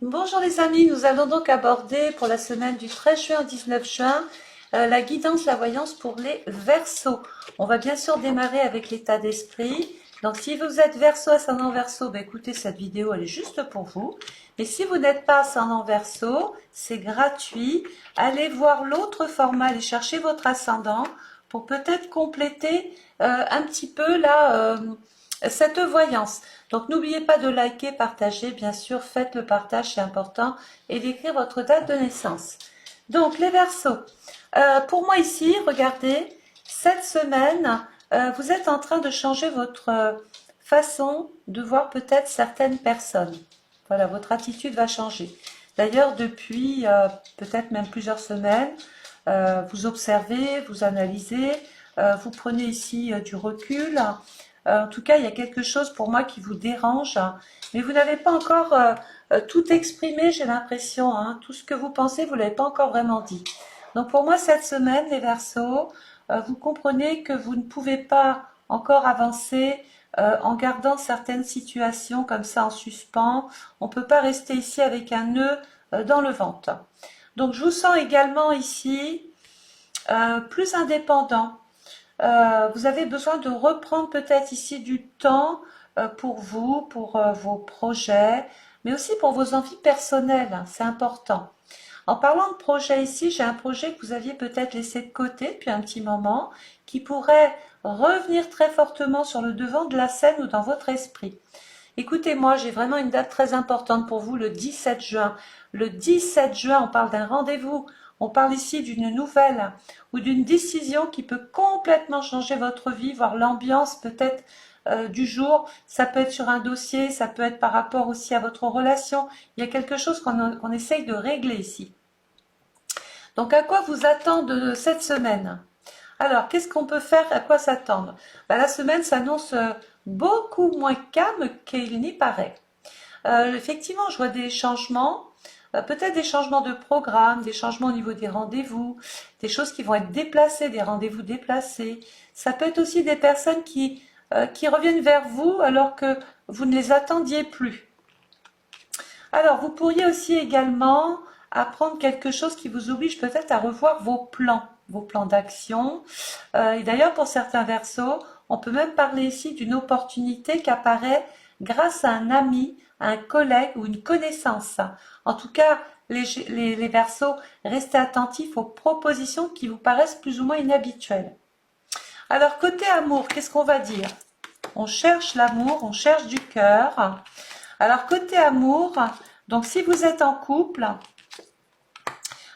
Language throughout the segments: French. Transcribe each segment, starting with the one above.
Bonjour les amis, nous allons donc aborder pour la semaine du 13 juin au 19 juin la guidance, la voyance pour les Verseaux. On va bien sûr démarrer avec l'état d'esprit. Donc si vous êtes Verseau, ascendant Verseau, ben écoutez, cette vidéo elle est juste pour vous. Et si vous n'êtes pas ascendant Verseau, c'est gratuit. Allez voir l'autre format, allez chercher votre ascendant pour peut-être compléter un petit peu cette voyance. Donc n'oubliez pas de liker, partager, bien sûr, faites le partage, c'est important, et d'écrire votre date de naissance. Donc les Verseaux, pour moi ici, regardez, cette semaine, vous êtes en train de changer votre façon de voir peut-être certaines personnes. Voilà, votre attitude va changer. D'ailleurs, depuis peut-être même plusieurs semaines, vous observez, vous analysez, vous prenez ici du recul. En tout cas, il y a quelque chose pour moi qui vous dérange, mais vous n'avez pas encore tout exprimé, j'ai l'impression. Hein. Tout ce que vous pensez, vous ne l'avez pas encore vraiment dit. Donc pour moi, cette semaine, les Verseaux, vous comprenez que vous ne pouvez pas encore avancer en gardant certaines situations comme ça en suspens. On ne peut pas rester ici avec un nœud dans le ventre. Donc je vous sens également ici plus indépendant. Vous avez besoin de reprendre peut-être ici du temps pour vous, pour vos projets, mais aussi pour vos envies personnelles, hein, c'est important. En parlant de projet ici, j'ai un projet que vous aviez peut-être laissé de côté depuis un petit moment, qui pourrait revenir très fortement sur le devant de la scène ou dans votre esprit. Écoutez-moi, j'ai vraiment une date très importante pour vous, le 17 juin. Le 17 juin, on parle d'un rendez-vous. On parle ici d'une nouvelle ou d'une décision qui peut complètement changer votre vie, voire l'ambiance peut-être du jour. Ça peut être sur un dossier, ça peut être par rapport aussi à votre relation. Il y a quelque chose qu'on essaye de régler ici. Donc, à quoi vous attendre cette semaine? Alors, qu'est-ce qu'on peut faire? À quoi s'attendre? La semaine s'annonce beaucoup moins calme qu'il n'y paraît. Effectivement, je vois des changements, peut-être des changements de programme, des changements au niveau des rendez-vous, des choses qui vont être déplacées, des rendez-vous déplacés. Ça peut être aussi des personnes qui reviennent vers vous alors que vous ne les attendiez plus. Alors, vous pourriez aussi également apprendre quelque chose qui vous oblige peut-être à revoir vos plans d'action. Et d'ailleurs, pour certains Verseaux, on peut même parler ici d'une opportunité qui apparaît grâce à un ami, un collègue ou une connaissance. En tout cas, les Verseaux, restez attentifs aux propositions qui vous paraissent plus ou moins inhabituelles. Alors, côté amour, qu'est-ce qu'on va dire? On cherche l'amour, on cherche du cœur. Alors, côté amour, donc si vous êtes en couple,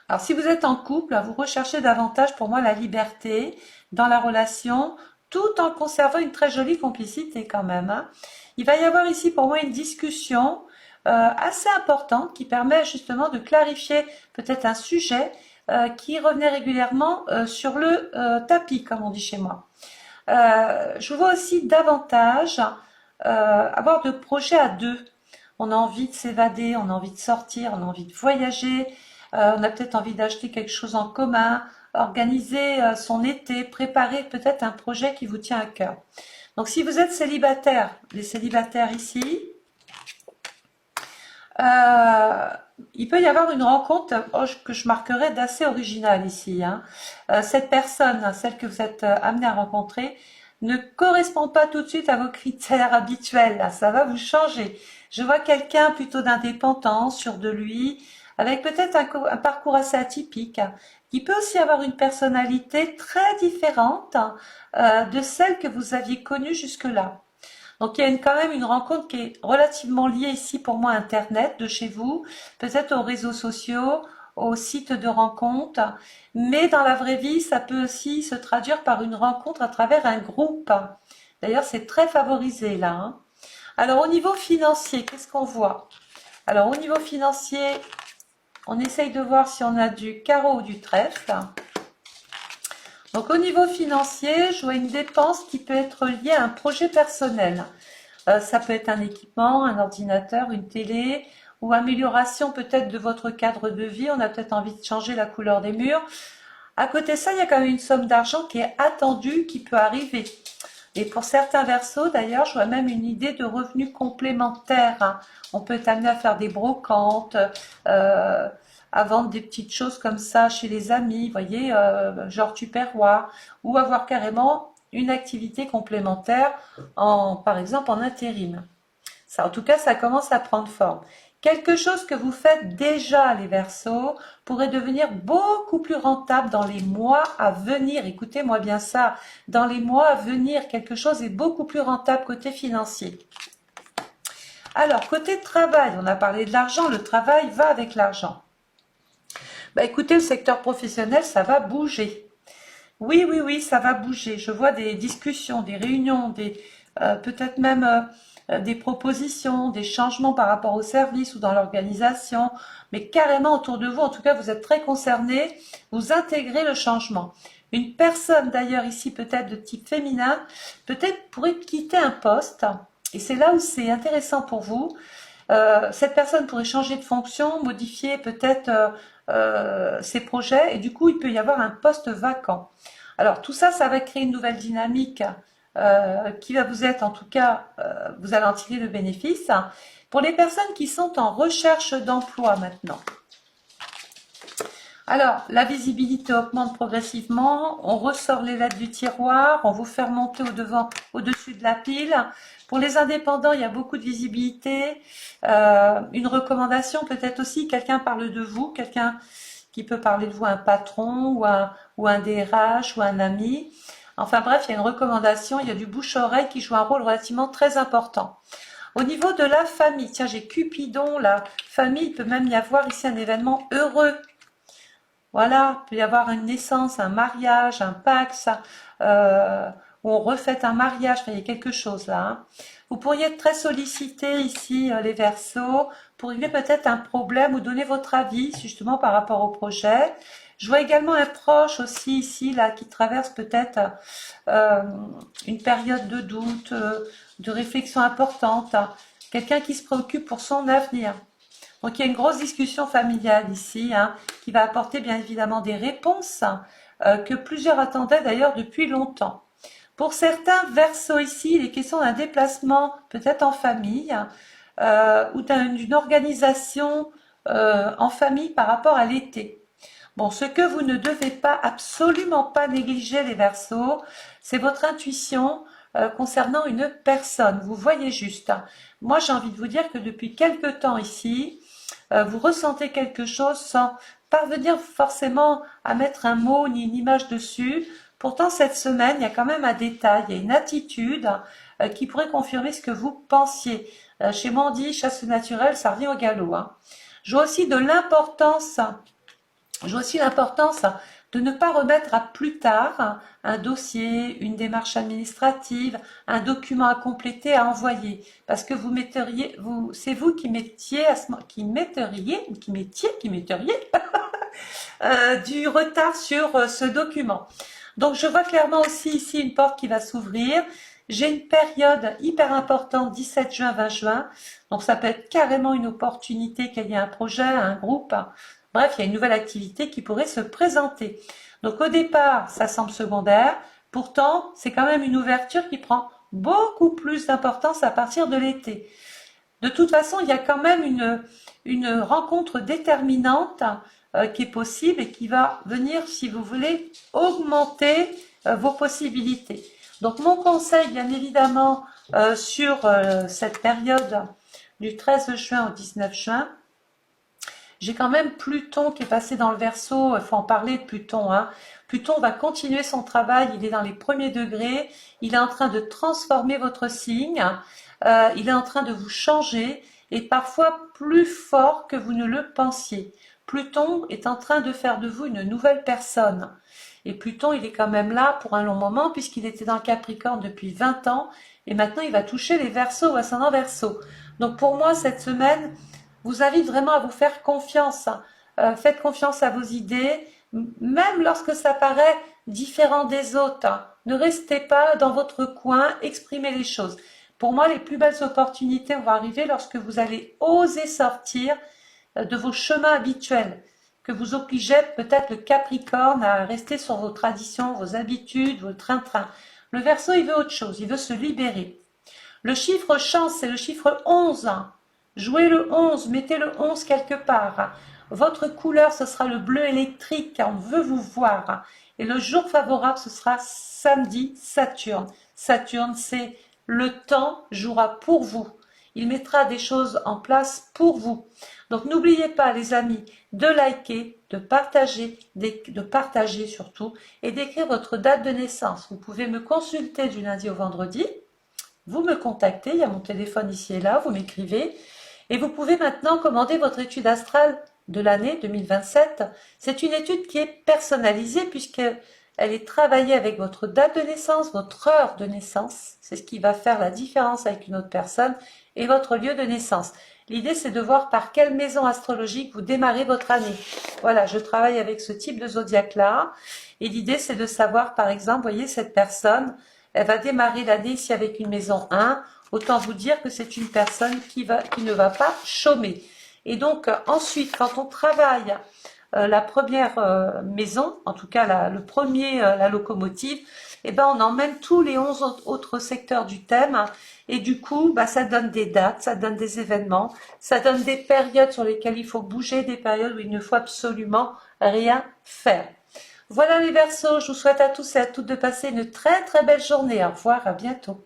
vous recherchez davantage pour moi la liberté dans la relation, tout en conservant une très jolie complicité quand même. Hein. Il va y avoir ici pour moi une discussion assez importante qui permet justement de clarifier peut-être un sujet qui revenait régulièrement sur le tapis, comme on dit chez moi. Je vois aussi davantage avoir de projets à deux. On a envie de s'évader, on a envie de sortir, on a envie de voyager, on a peut-être envie d'acheter quelque chose en commun, organiser son été, préparer peut-être un projet qui vous tient à cœur. Donc si vous êtes célibataire, les célibataires ici, il peut y avoir une rencontre que je marquerai d'assez originale ici. Hein. Cette personne, celle que vous êtes amené à rencontrer, ne correspond pas tout de suite à vos critères habituels. Là. Ça va vous changer. Je vois quelqu'un plutôt d'indépendant, sûr de lui, avec peut-être un parcours assez atypique, qui peut aussi avoir une personnalité très différente de celle que vous aviez connue jusque-là. Donc il y a quand même une rencontre qui est relativement liée ici pour moi à Internet de chez vous, peut-être aux réseaux sociaux, aux sites de rencontres, mais dans la vraie vie, ça peut aussi se traduire par une rencontre à travers un groupe. D'ailleurs, c'est très favorisé là. Hein. Alors au niveau financier, qu'est-ce qu'on voit? Alors au niveau financier, on essaye de voir si on a du carreau ou du trèfle. Donc au niveau financier, je vois une dépense qui peut être liée à un projet personnel. Ça peut être un équipement, un ordinateur, une télé, ou amélioration peut-être de votre cadre de vie. On a peut-être envie de changer la couleur des murs. À côté de ça, il y a quand même une somme d'argent qui est attendue, qui peut arriver. Et pour certains Verseaux, d'ailleurs, je vois même une idée de revenus complémentaires, hein. On peut être amené à faire des brocantes, à vendre des petites choses comme ça chez les amis, vous voyez, genre Tupperware, ou avoir carrément une activité complémentaire, par exemple en intérim. Ça, en tout cas, ça commence à prendre forme. Quelque chose que vous faites déjà, les Verseaux, pourrait devenir beaucoup plus rentable dans les mois à venir. Écoutez-moi bien ça. Dans les mois à venir, quelque chose est beaucoup plus rentable côté financier. Alors, côté travail, on a parlé de l'argent. Le travail va avec l'argent. Bah, écoutez, le secteur professionnel, ça va bouger. Oui, oui, oui, ça va bouger. Je vois des discussions, des réunions, peut-être même des propositions, des changements par rapport au service ou dans l'organisation, mais carrément autour de vous, en tout cas, vous êtes très concernés, vous intégrez le changement. Une personne d'ailleurs ici, peut-être de type féminin, peut-être pourrait quitter un poste, et c'est là où c'est intéressant pour vous. Cette personne pourrait changer de fonction, modifier peut-être ses projets, et du coup, il peut y avoir un poste vacant. Alors, tout ça, ça va créer une nouvelle dynamique qui va vous être, en tout cas, vous allez en tirer le bénéfice. Pour les personnes qui sont en recherche d'emploi maintenant. Alors, la visibilité augmente progressivement, on ressort les lettres du tiroir, on vous fait remonter au-dessus de la pile. Pour les indépendants, il y a beaucoup de visibilité. Une recommandation peut-être aussi, quelqu'un parle de vous, quelqu'un qui peut parler de vous, un patron ou un DRH ou un ami. Enfin bref, il y a une recommandation, il y a du bouche-oreille qui joue un rôle relativement très important. Au niveau de la famille, tiens, j'ai Cupidon, la famille, il peut même y avoir ici un événement heureux. Voilà, il peut y avoir une naissance, un mariage, un Pax, où on refait un mariage, il y a quelque chose là, hein. Vous pourriez être très sollicité ici, les Verseaux, pour régler peut-être un problème ou donner votre avis justement par rapport au projet. Je vois également un proche aussi ici, là, qui traverse peut-être une période de doute, de réflexion importante, hein. Quelqu'un qui se préoccupe pour son avenir. Donc il y a une grosse discussion familiale ici, hein, qui va apporter bien évidemment des réponses que plusieurs attendaient d'ailleurs depuis longtemps. Pour certains Verseaux ici, il est question d'un déplacement peut-être en famille ou d'une organisation en famille par rapport à l'été. Bon, ce que vous ne devez pas, absolument pas négliger les Verseaux, c'est votre intuition concernant une personne. Vous voyez juste, hein. Moi, j'ai envie de vous dire que depuis quelque temps ici, vous ressentez quelque chose sans parvenir forcément à mettre un mot ni une image dessus. Pourtant, cette semaine, il y a quand même un détail, il y a une attitude qui pourrait confirmer ce que vous pensiez. Chez moi, on dit chasse naturelle, ça revient au galop, hein. Je vois aussi l'importance de ne pas remettre à plus tard un dossier, une démarche administrative, un document à compléter, à envoyer. Parce que c'est vous qui mettiez du retard sur ce document. Donc je vois clairement aussi ici une porte qui va s'ouvrir. J'ai une période hyper importante, 17 juin, 20 juin. Donc ça peut être carrément une opportunité qu'il y ait un projet, un groupe. Bref, il y a une nouvelle activité qui pourrait se présenter. Donc au départ, ça semble secondaire. Pourtant, c'est quand même une ouverture qui prend beaucoup plus d'importance à partir de l'été. De toute façon, il y a quand même une rencontre déterminante qui est possible et qui va venir, si vous voulez, augmenter vos possibilités. Donc mon conseil, bien évidemment, sur cette période du 13 juin au 19 juin, j'ai quand même Pluton qui est passé dans le Verseau, il faut en parler de Pluton, hein. Pluton va continuer son travail, il est dans les premiers degrés, il est en train de transformer votre signe, il est en train de vous changer et parfois plus fort que vous ne le pensiez. Pluton est en train de faire de vous une nouvelle personne. Et Pluton, il est quand même là pour un long moment puisqu'il était dans le Capricorne depuis 20 ans et maintenant il va toucher les Verseaux ou ascendant Verseau. Donc pour moi, cette semaine vous invite vraiment à vous faire confiance. Faites confiance à vos idées, même lorsque ça paraît différent des autres. Ne restez pas dans votre coin, exprimez les choses. Pour moi, les plus belles opportunités vont arriver lorsque vous allez oser sortir de vos chemins habituels, que vous obligez peut-être le Capricorne à rester sur vos traditions, vos habitudes, vos train-train. Le Verseau, il veut autre chose, il veut se libérer. Le chiffre chance, c'est le chiffre 11. Jouez le 11, mettez le 11 quelque part. Votre couleur, ce sera le bleu électrique, on veut vous voir. Et le jour favorable, ce sera samedi, Saturne. Saturne, c'est le temps jouera pour vous. Il mettra des choses en place pour vous. Donc n'oubliez pas les amis de liker, de partager surtout et d'écrire votre date de naissance. Vous pouvez me consulter du lundi au vendredi. Vous me contactez, il y a mon téléphone ici et là, vous m'écrivez. Et vous pouvez maintenant commander votre étude astrale de l'année 2027. C'est une étude qui est personnalisée puisqu'elle est travaillée avec votre date de naissance, votre heure de naissance. C'est ce qui va faire la différence avec une autre personne et votre lieu de naissance. L'idée, c'est de voir par quelle maison astrologique vous démarrez votre année. Voilà, je travaille avec ce type de zodiaque-là. Et l'idée, c'est de savoir, par exemple, vous voyez, cette personne, elle va démarrer l'année ici avec une maison 1. Autant vous dire que c'est une personne qui ne va pas chômer. Et donc, ensuite, quand on travaille la première maison, en tout cas la locomotive, eh ben, on emmène tous les 11 autres secteurs du thème. Et du coup, ça donne des dates, ça donne des événements, ça donne des périodes sur lesquelles il faut bouger, des périodes où il ne faut absolument rien faire. Voilà les Verseaux, je vous souhaite à tous et à toutes de passer une très très belle journée. Au revoir, à bientôt.